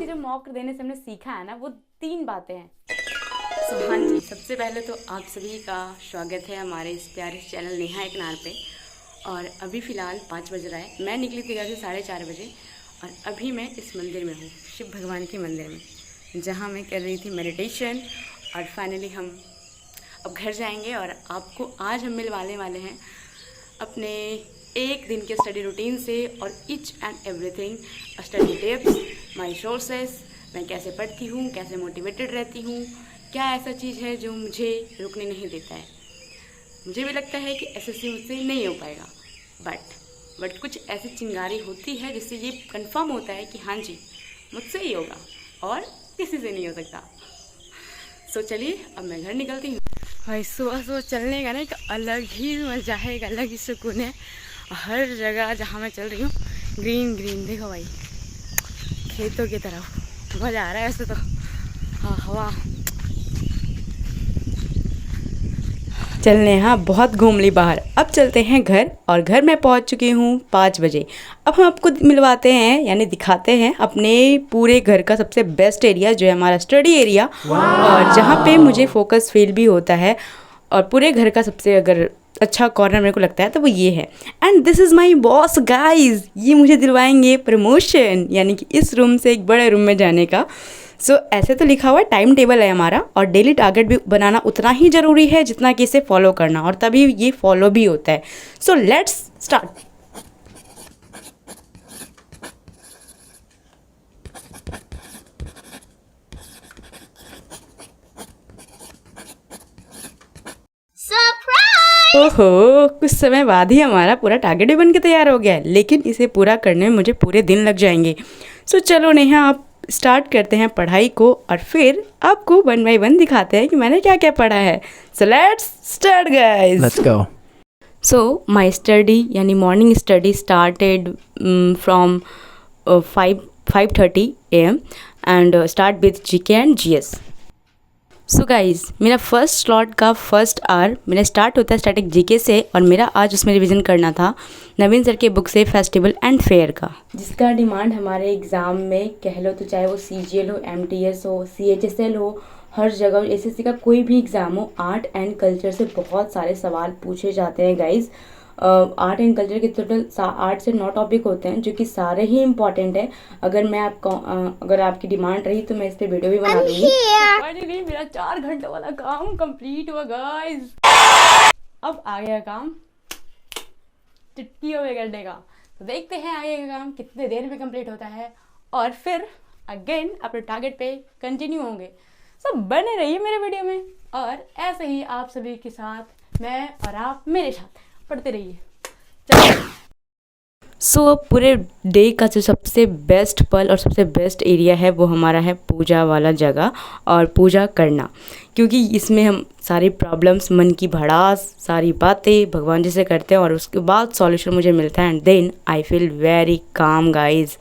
जो मॉक देने से हमने सीखा है ना, वो 3 बातें हैं। हाँ जी, सबसे पहले तो आप सभी का स्वागत है हमारे इस प्यारे चैनल नेहा एक नार पे। और अभी फ़िलहाल 5 बज रहा है। मैं निकली थी घर से 4:30 बजे और अभी मैं इस मंदिर में हूँ, शिव भगवान के मंदिर में, जहाँ मैं कर रही थी मेडिटेशन। और फाइनली हम अब घर जाएंगे और आपको आज हम मिलवाने वाले हैं अपने एक दिन के स्टडी रूटीन से और each and everything, study tips, my sources, मैं कैसे पढ़ती हूँ, कैसे मोटिवेटेड रहती हूँ, क्या ऐसा चीज़ है जो मुझे रुकने नहीं देता है। मुझे भी लगता है कि एसएससी मुझसे नहीं हो पाएगा, बट कुछ ऐसी चिंगारी होती है जिससे ये कंफर्म होता है कि हाँ जी, मुझसे ही होगा और किसी से नहीं हो सकता। सो चलिए अब मैं घर निकलती हूँ। भाई सुबह सुबह चलने का ना एक अलग ही मज़ा है, एक अलग ही सुकून है। हर जगह जहाँ मैं चल रही हूँ ग्रीन ग्रीन, देखो भाई, खेतों की तरफ मज़ा आ रहा है वैसे तो। हाँ, हवा चलने हाँ बहुत घूम ली बाहर। अब चलते हैं घर, और घर मैं पहुंच चुकी हूँ 5 बजे। अब हम आपको मिलवाते हैं यानी दिखाते हैं अपने पूरे घर का सबसे बेस्ट एरिया, जो है हमारा स्टडी एरिया, और जहाँ पे मुझे फोकस फील भी होता है। और पूरे घर का सबसे अगर अच्छा कॉर्नर मेरे को लगता है तो वो ये है। And this is my boss guys, ये मुझे दिलवाएंगे प्रमोशन, यानी कि इस रूम से एक बड़े रूम में जाने का। सो ऐसे तो लिखा हुआ टाइम टेबल है हमारा, और डेली टारगेट भी बनाना उतना ही ज़रूरी है जितना कि इसे फॉलो करना, और तभी ये फॉलो भी होता है। So let's start. ओहो, कुछ समय बाद ही हमारा पूरा टारगेट भी बन के तैयार हो गया है, लेकिन इसे पूरा करने में मुझे पूरे दिन लग जाएंगे। सो चलो नेहा, आप स्टार्ट करते हैं पढ़ाई को, और फिर आपको 1 बाय 1 दिखाते हैं कि मैंने क्या क्या पढ़ा है। So let's start guys, Let's go. So my study यानी morning study started from 5:30 AM and start with GK and GS. So guys, मेरा फर्स्ट स्लॉट का फर्स्ट आवर मेरा स्टार्ट होता है स्टैटिक जीके से, और मेरा आज उसमें रिवीजन करना था नवीन सर के बुक से फेस्टिवल एंड फेयर का, जिसका डिमांड हमारे एग्ज़ाम में कह लो तो चाहे वो सीजीएल हो, एमटीएस हो, सीएचएसएल हो, हर जगह एसएससी का कोई भी एग्ज़ाम हो, आर्ट एंड कल्चर से बहुत सारे सवाल पूछे जाते हैं गाइज़। आर्ट एंड कल्चर के टोटल 8 से 9 टॉपिक होते हैं, जो कि सारे ही इम्पॉर्टेंट है। अगर मैं आपको अगर आपकी डिमांड रही तो मैं इस पर वीडियो भी बना दूंगी। फाइनली मेरा 4 घंटे वाला काम कंप्लीट हुआ गाइस। अब आ गया काम चुटकियों में करने का, तो देखते हैं आगे का काम कितने देर में कंप्लीट होता है, और फिर अगेन अपने टारगेट पे कंटिन्यू होंगे। सब बने रहिए मेरे वीडियो में, और ऐसे ही आप सभी के साथ मैं और आप मेरे साथ पढ़ते रहिए। सो पूरे डे का जो सबसे बेस्ट पल और सबसे बेस्ट एरिया है वो हमारा है पूजा वाला जगह, और पूजा करना, क्योंकि इसमें हम सारी प्रॉब्लम्स, मन की भड़ास, सारी बातें भगवान जी से करते हैं, और उसके बाद सॉल्यूशन मुझे मिलता है, and then I feel very calm guys.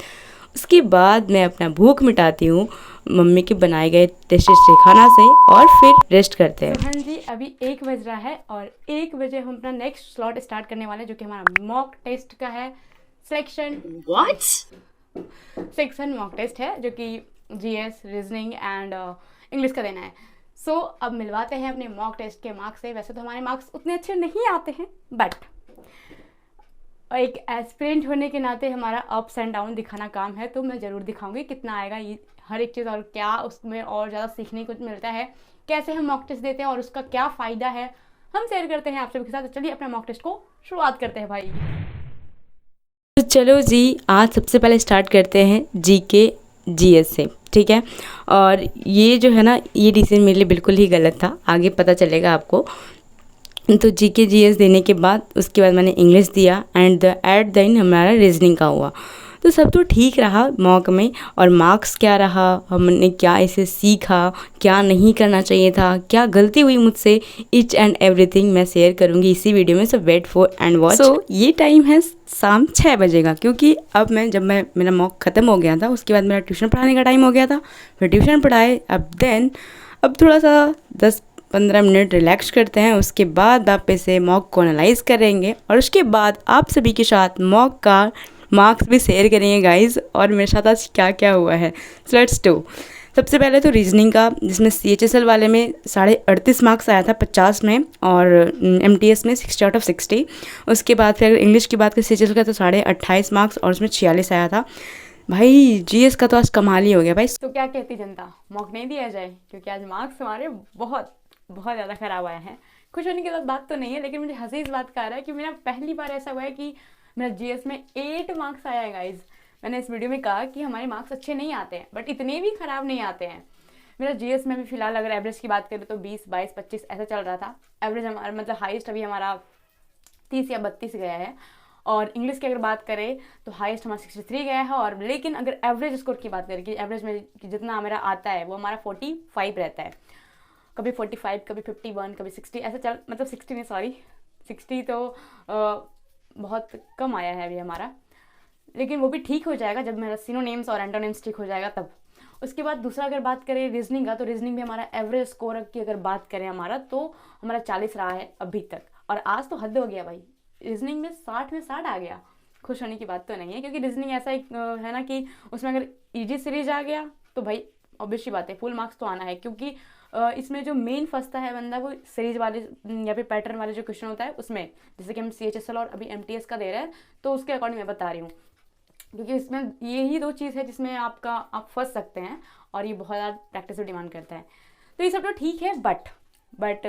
उसके बाद मैं अपना भूख मिटाती हूँ मम्मी के बनाए गए टेस्टी खाना से, और फिर रेस्ट करते हैं। हाँ जी, अभी 1 बज रहा है, और 1 बजे हम अपना नेक्स्ट स्लॉट स्टार्ट करने वाले हैं, जो कि हमारा मॉक टेस्ट का है सेक्शन मॉक टेस्ट है, जो कि जीएस, रीजनिंग एंड इंग्लिश का देना है। सो अब मिलवाते हैं अपने मॉक टेस्ट के मार्क्स से। वैसे तो हमारे मार्क्स उतने अच्छे नहीं आते हैं, बट एक एस्पिरेंट होने के नाते हमारा अप्स एंड डाउन दिखाना काम है, तो मैं ज़रूर दिखाऊंगी कितना आएगा ये हर एक चीज़, और क्या उसमें और ज़्यादा सीखने को मिलता है, कैसे हम मॉक टेस्ट देते हैं और उसका क्या फ़ायदा है, हम शेयर करते हैं आप सभी के साथ। तो चलिए अपना मॉक टेस्ट को शुरुआत करते हैं भाई। तो चलो जी, आज सबसे पहले स्टार्ट करते हैं जीके जीएस से, ठीक है। और ये जो है ना, ये डिसीजन मेरे लिए बिल्कुल ही गलत था, आगे पता चलेगा आपको। तो जीके जीएस देने के बाद उसके बाद मैंने इंग्लिश दिया, एंड एट द एंड हमारा रीजनिंग का हुआ। तो सब तो ठीक रहा मॉक में, और मार्क्स क्या रहा, हमने क्या इसे सीखा, क्या नहीं करना चाहिए था, क्या गलती हुई मुझसे, ईच एंड एवरीथिंग मैं शेयर करूँगी इसी वीडियो में। सो वेट फॉर एंड वॉच। सो ये टाइम है शाम 6 बजे का, क्योंकि अब मेरा मॉक ख़त्म हो गया था, उसके बाद मेरा ट्यूशन पढ़ाने का टाइम हो गया था, फिर ट्यूशन पढ़ाए। अब थोड़ा सा 10-15 मिनट रिलैक्स करते हैं, उसके बाद वापस से मॉक को एनालाइज करेंगे, और उसके बाद आप सभी के साथ मॉक का मार्क्स भी शेयर करेंगे गाइज, और मेरे साथ आज क्या क्या हुआ है। So let's do. सबसे पहले तो रीजनिंग का, जिसमें CHSL वाले में 38.5 मार्क्स आया था 50 में, और MTS में 60/60। उसके बाद फिर अगर इंग्लिश की बात करें CHSL का, तो 28.5 मार्क्स और उसमें 46 आया था। भाई GS का तो आज कमाल ही हो गया भाई। तो क्या कहती जनता, मौका नहीं दिया जाए, क्योंकि आज मार्क्स हमारे बहुत बहुत ज़्यादा ख़राब आया है। खुश होने की बात तो नहीं है, लेकिन मुझे हंसी इस बात का आ रहा है कि मेरा पहली बार ऐसा हुआ है कि मेरा GS में 8 मार्क्स आया है गाइज। मैंने इस वीडियो में कहा कि हमारे मार्क्स अच्छे नहीं आते हैं, बट इतने भी ख़राब नहीं आते हैं। मेरा GS में भी फिलहाल अगर एवरेज की बात करें तो 20, 22, 25 ऐसा चल रहा था। एवरेज हमारा मतलब हाईएस्ट अभी हमारा 30 या 32 गया है। और इंग्लिश की अगर बात करें तो हाईएस्ट हमारा 63 गया है। और लेकिन अगर एवरेज स्कोर की बात करें कि एवरेज में जितना मेरा आता है वो हमारा 45 रहता है। कभी 45, कभी 51, कभी 60 ऐसा चल, मतलब 60 नहीं, सॉरी 60 तो बहुत कम आया है अभी हमारा। लेकिन वो भी ठीक हो जाएगा जब मेरा सिनोनिम्स और एंटोनिम्स ठीक हो जाएगा तब। उसके बाद दूसरा अगर बात करें रीजनिंग का, तो रीजनिंग में हमारा एवरेज स्कोर की अगर बात करें हमारा, तो हमारा 40 रहा है अभी तक। और आज तो हद हो गया भाई, रीजनिंग में 60 में 60 आ गया। खुश होने की बात तो नहीं है, क्योंकि रीजनिंग ऐसा एक है ना कि उसमें अगर ईजी सीरीज आ गया तो भाई ऑब्वियस सी बात है फुल मार्क्स तो आना है। क्योंकि इसमें जो मेन फंसता है बंदा वो सीरीज वाले या फिर पैटर्न वाले जो क्वेश्चन होता है उसमें, जैसे कि हम CHSL और अभी MTS का दे रहे हैं, तो उसके अकॉर्डिंग मैं बता रही हूँ। क्योंकि इसमें यही 2 चीज़ है जिसमें आप फंस सकते हैं, और ये बहुत ज़्यादा प्रैक्टिस भी डिमांड करता है। तो ये सब तो ठीक है, बट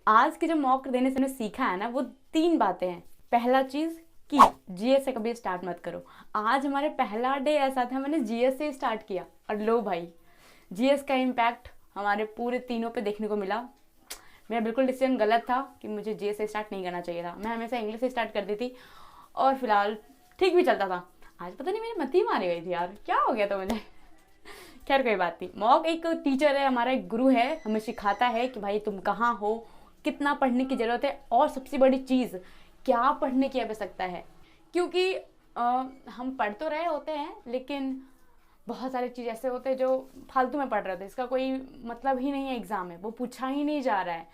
आज के जो मॉक देने से मैंने सीखा है ना, वो 3 बातें हैं। पहला चीज़ कि GS से कभी स्टार्ट मत करो। आज हमारे पहला डे ऐसा था, मैंने GS से स्टार्ट किया, और लो भाई GS का इम्पैक्ट हमारे पूरे तीनों पे देखने को मिला। मेरा बिल्कुल डिसीजन गलत था कि मुझे GS से स्टार्ट नहीं करना चाहिए था। मैं हमेशा इंग्लिश से स्टार्ट करती थी, और फिलहाल ठीक भी चलता था। आज पता नहीं मेरी मत ही मारी गई थी यार, क्या हो गया था मुझे। खैर कोई बात नहीं। मॉक एक टीचर है, हमारा एक गुरु है, हमें सिखाता है कि भाई तुम कहाँ हो, कितना पढ़ने की ज़रूरत है, और सबसे बड़ी चीज़ क्या पढ़ने की आवश्यकता है। क्योंकि हम पढ़ तो रहे होते हैं, लेकिन बहुत सारी चीज़ ऐसे होते हैं जो फालतू में पढ़ रहे होते हैं, इसका कोई मतलब ही नहीं है एग्ज़ाम में, वो पूछा ही नहीं जा रहा है।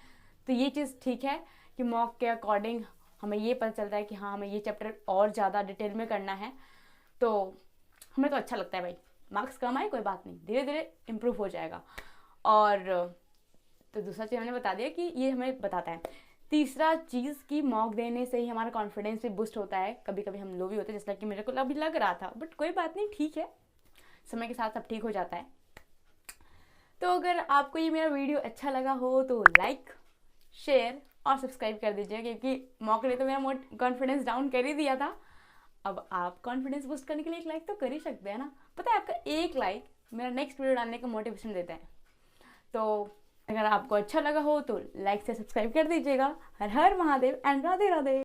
तो ये चीज़ ठीक है कि मॉक के अकॉर्डिंग हमें ये पता चलता है कि हाँ हमें ये चैप्टर और ज़्यादा डिटेल में करना है। तो हमें तो अच्छा लगता है भाई, मार्क्स कम आए कोई बात नहीं, धीरे धीरे इम्प्रूव हो जाएगा। और तो दूसरा चीज़ मैंने बता दिया कि ये हमें बताता है। तीसरा चीज़ कि मॉक देने से ही हमारा कॉन्फिडेंस भी बूस्ट होता है। कभी कभी हम लो भी होते हैं, जैसा कि मेरे को अभी लग रहा था, बट कोई बात नहीं, ठीक है, समय के साथ सब ठीक हो जाता है। तो अगर आपको ये मेरा वीडियो अच्छा लगा हो तो लाइक, शेयर और सब्सक्राइब कर दीजिए, क्योंकि मॉक ने तो मेरा कॉन्फिडेंस डाउन कर ही दिया था। अब आप कॉन्फिडेंस बूस्ट करने के लिए एक लाइक तो कर ही सकते हैं ना। पता है, आपका एक लाइक मेरा नेक्स्ट वीडियो डालने का मोटिवेशन देता है। तो अगर आपको अच्छा लगा हो तो लाइक से सब्सक्राइब कर दीजिएगा। हर हर महादेव एंड राधे राधे।